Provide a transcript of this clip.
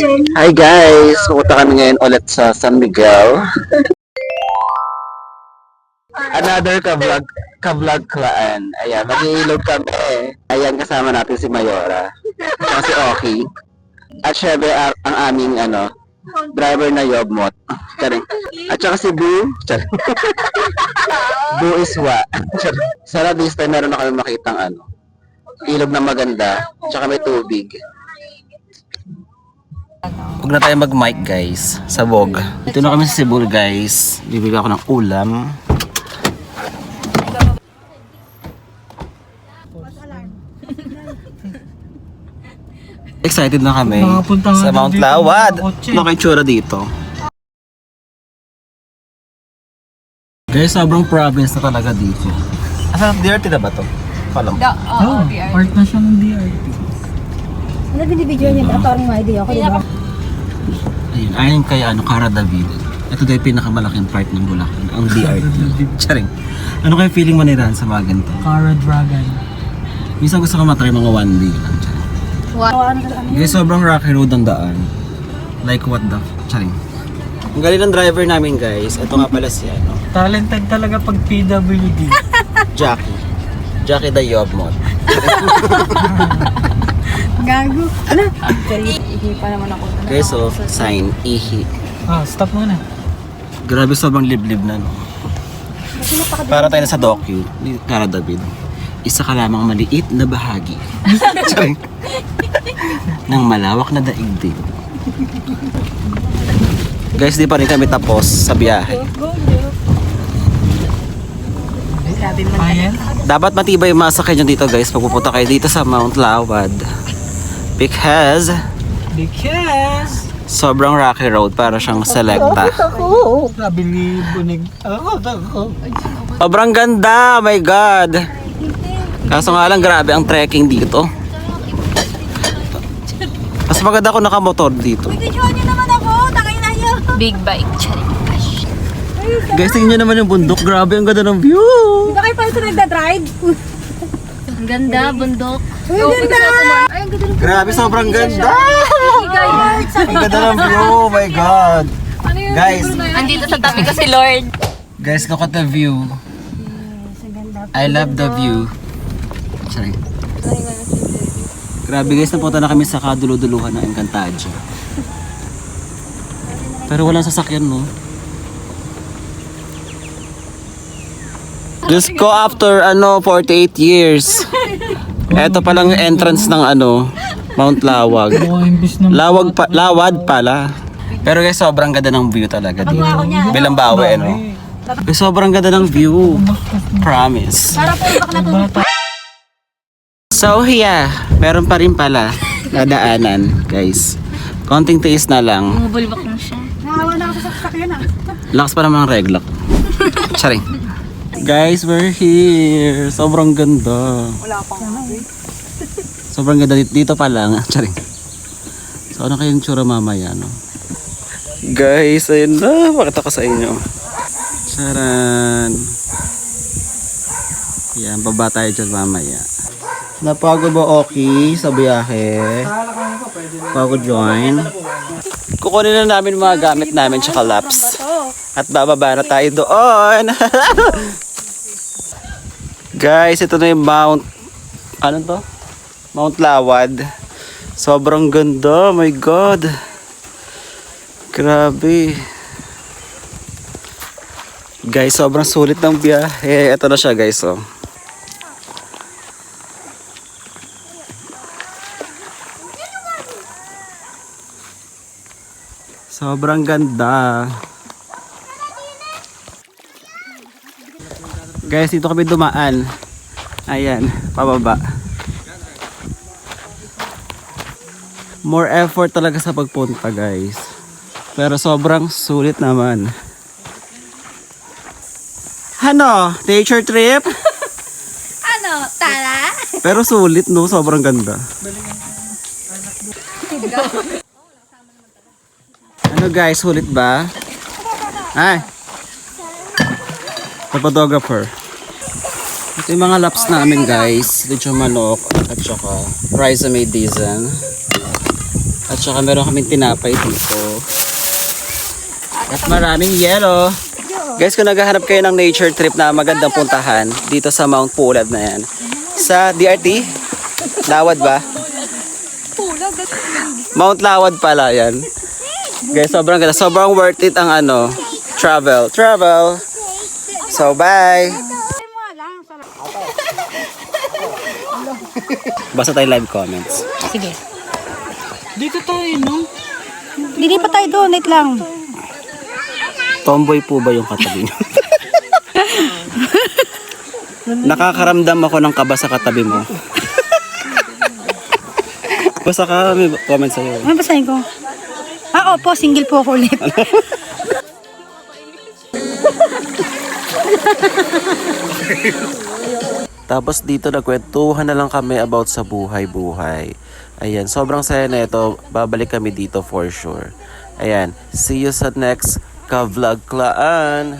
Hi guys! Pupunta kami ngayon ulit sa San Miguel. Another ka-vlog klaan. Ayan, mag-iilog kami. Ayan, kasama natin si Mayora. At si Oki. At syempre, ang aming driver na Yobmot. Charing. At saka si Boo. Charing. Boo is wa. Sana this time meron na kami makitang ilog na maganda. Tsaka may tubig. Huwag na tayo mag-mic guys, sabog. Ito na kami sa Cebu guys. Bibili ako ng ulam. Excited na kami sa Mount Lawad. Ano kayo tsura dito? Guys, sobrang province na talaga dito. Asan, DRT na ba to? Palam. Oo, part na siya ng DRT. Ano binibidyo niya? Parang may idea ako, diba? Ayun, ayon kay Cara David. Ito daw yung pinakamalaking part ng Bulacan, ang DRT. Charing. Ano kayo feeling mo nila sa mga ganito? Cara Dragon. Minsan gusto ko matry mga one day lang. Charing. Guys, sobrang rocky road ang daan. Like what the... Charing. Ang galing ng driver namin guys. Ito nga pala si Talented talaga pag PWD. Jackie the Yobmot. Gago. Ano? Ihi pa naman ako. Guys, so, sign, ihi. Stop muna. Grabe, sobrang liblib na, no? Para tayo na sa docu, ni Cara David. Isa ka lamang maliit na bahagi. Charing. Ng malawak na daigdig. Guys, di pa rin kami tapos sa biyahe. Ayan. Dapat matibay yung masakay nyo dito guys pag pupunta kayo dito sa Mount Lawad. Because sobrang rocky road para siyang selecta. Sabi ni Bunig. Sobrang ganda, oh my god. Kaso nga lang grabe ang trekking dito. Mas maganda ako nakamotor dito. Videoan niyo naman ako. Takay na yun. Big bike, charing. Guys, tingnan nyo naman yung bundok. Grabe ang ganda ng view. Hindi kayo pa sa nagdadrive. Ang ganda, bundok. Ang ganda. Ay, ang ganda ng Grabe, sobrang ganda. guys. Ang ganda ng view, oh my god. Guys, Andito sa tabi ko si Lord. guys, look at the view. I love the view. Sorry. Grabe guys, napunta na kami sa kaduluduluhan ng Encantadia. Pero walang sasakyan, no? Just go after 48 years. Ito palang entrance ng Mount Lawag. Lawad pala. Pero guys, sobrang ganda ng view talaga dito. Bilang bawi, Guys, sobrang ganda ng view. Promise. So yeah, meron pa rin pala nadaanan, guys. Konting tiis na lang. Bumubulbak lang siya. Nahawa na ako sa sasakyan Lakas pa naman ng reglak. Charing. Guys, we're here. Sobrang ganda. Wala pang Sobrang ganda dito pa lang. Charing. So ano kayong tsura mamaya, no? Guys, ayun na. Pakita ko sa inyo. Charan. Yan, baba tayo dyan mamaya. Napagod ba okay sa biyahe? Pagod join. Kukunin na namin mga gamit namin tsaka laps. At bababa na tayo doon. Guys, ito na yung Mount Mount Lawad. Sobrang ganda, oh my god. Grabe. Guys, sobrang sulit ng biyahe. Ito na siya guys, oh. Sobrang ganda. Guys, dito kami dumaan. Ayan, pababa. More effort talaga sa pagpunta, guys. Pero sobrang sulit naman. Ano? Nature trip? Tara? Pero sulit, no? Sobrang ganda. Ano guys, sulit ba? Ay! The photographer. Ito yung mga laps namin guys. Lechon manok at saka rice made dizen. At saka meron kaming tinapay dito. At maraming yelo. Guys, kung naghahanap kayo ng nature trip na magandang puntahan, dito sa Mount Pulag na yan. Sa DRT? Lawad ba? Mount Lawad pala yan. Guys, sobrang ganda. Sobrang worth it ang travel. So, bye! Basta tayo live comments. Sige. Dito tayo, no? Hindi pa tayo doon. Wait lang. Tomboy po ba yung katabi niyo? Nakakaramdam ako ng kaba sa katabi mo. Basta ka, may comment sa'yo. Ano basahin ko? Opo. Single po ako ulit. Tapos dito nagkwentuhan na lang kami about sa buhay-buhay. Ayan, sobrang saya na ito. Babalik kami dito for sure. Ayan, see you sa next ka-vlog klaan.